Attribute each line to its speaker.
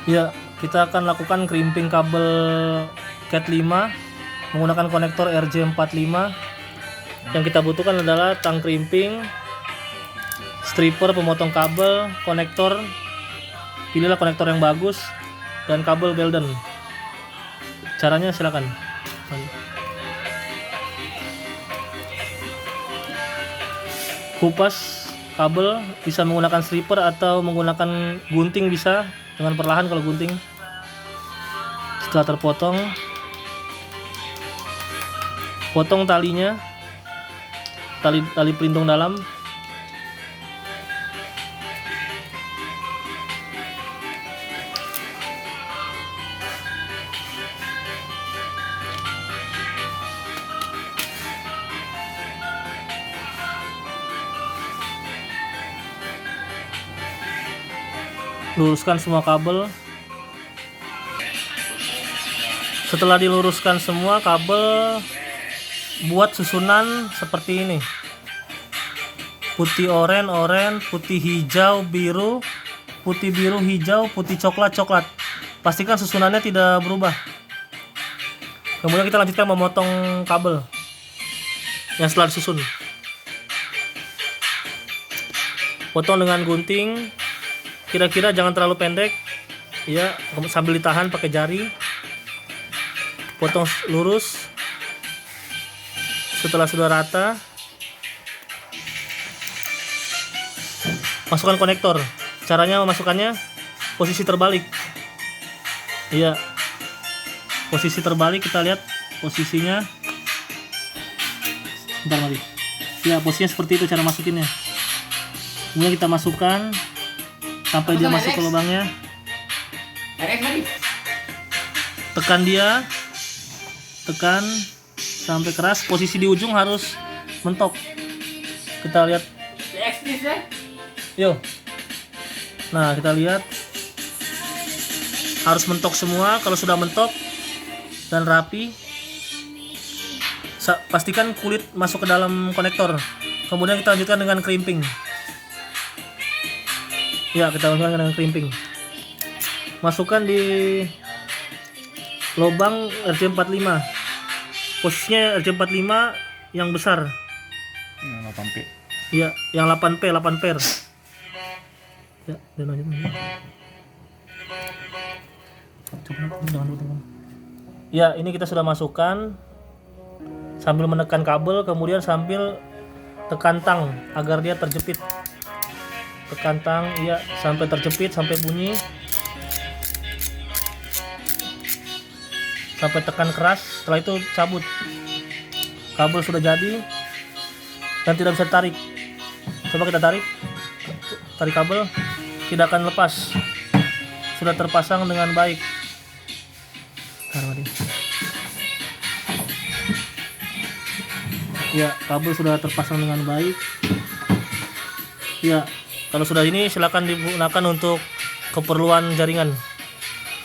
Speaker 1: Ya, kita akan lakukan crimping kabel Cat 5 menggunakan konektor RJ45. Yang kita butuhkan adalah tang crimping, stripper pemotong kabel, konektor, pilihlah konektor yang bagus, dan kabel Belden. Caranya silakan. Kupas kabel bisa menggunakan stripper atau menggunakan gunting, bisa dengan perlahan kalau gunting. Setelah terpotong, potong talinya, tali pelindung dalam. Luruskan semua kabel. Setelah diluruskan semua kabel, buat susunan seperti ini: putih oranye, putih hijau biru, putih biru hijau, putih coklat. Pastikan susunannya tidak berubah. Kemudian kita lanjutkan memotong kabel yang setelah disusun. Potong dengan gunting, kira-kira jangan terlalu pendek ya, sambil ditahan pakai jari. Potong lurus. Setelah sudah rata, masukkan konektor. Caranya memasukkannya posisi terbalik. Iya, posisi terbalik. Kita lihat posisinya. Bentar lagi. Ya, posisinya seperti itu cara masukinnya. Kemudian kita masukkan sampai dia masuk ke lubangnya. Tekan dia, tekan sampai keras. Posisi di ujung harus mentok. Kita lihat. Yo. Nah, kita lihat harus mentok semua. Kalau sudah mentok dan rapi, pastikan kulit masuk ke dalam konektor. Kemudian kita lanjutkan dengan crimping. Ya, kita lanjutkan dengan crimping. Masukkan di lubang RJ45. Posisinya RJ45 yang besar.
Speaker 2: Yang 8P.
Speaker 1: Iya, yang 8 per. Ya, dan lanjut. Ya, ini kita sudah masukkan sambil menekan kabel, kemudian sambil tekan tang agar dia terjepit. Tekan tang, ya, sampai terjepit, sampai bunyi. Sampai tekan keras, setelah itu cabut. Kabel sudah jadi dan tidak bisa ditarik. Coba kita tarik kabel, tidak akan lepas. Sudah terpasang dengan baik. Ya, kabel sudah terpasang dengan baik. Ya, kalau sudah ini silakan digunakan untuk keperluan jaringan.